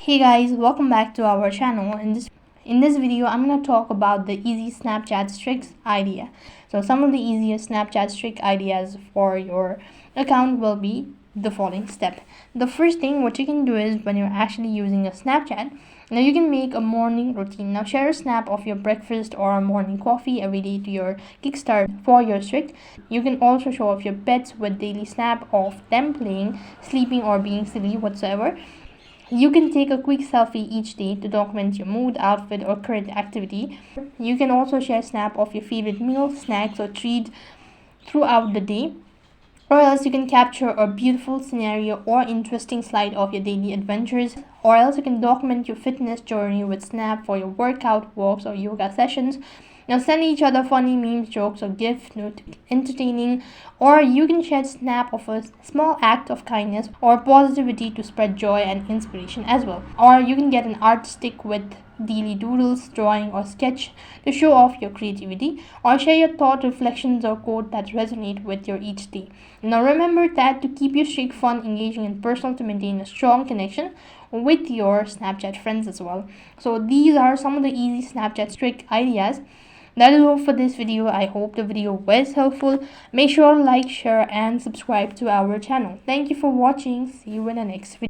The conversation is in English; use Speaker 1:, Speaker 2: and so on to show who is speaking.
Speaker 1: Hey guys, welcome back to our channel. In this video, I'm going to talk about the easy Snapchat tricks idea. So some of the easiest Snapchat trick ideas for your account will be the following step. The first thing what you can do is when you're actually using a Snapchat, now you can make a morning routine. Now share a snap of your breakfast or morning coffee every day to your Kickstart for your streak. You can also show off your pets with daily snap of them playing, sleeping or being silly whatsoever. You can take a quick selfie each day to document your mood, outfit, or current activity. You can also share a snap of your favorite meal, snacks, or treat throughout the day. Or else you can capture a beautiful scenario or interesting slide of your daily adventures. Or else you can document your fitness journey with Snap for your workout, walks, or yoga sessions. Now send each other funny memes, jokes, or gifts, entertaining, or you can share snap of a small act of kindness or positivity to spread joy and inspiration as well. Or you can get an art stick with daily doodles, drawing, or sketch to show off your creativity, or share your thought, reflections, or quote that resonate with your each day. Now remember that to keep your streak fun, engaging, and personal to maintain a strong connection with your Snapchat friends as well. So these are some of the easy Snapchat trick ideas. That is all for this video. I hope the video was helpful. Make sure to like, share, and subscribe to our channel. Thank you for watching. See you in the next video.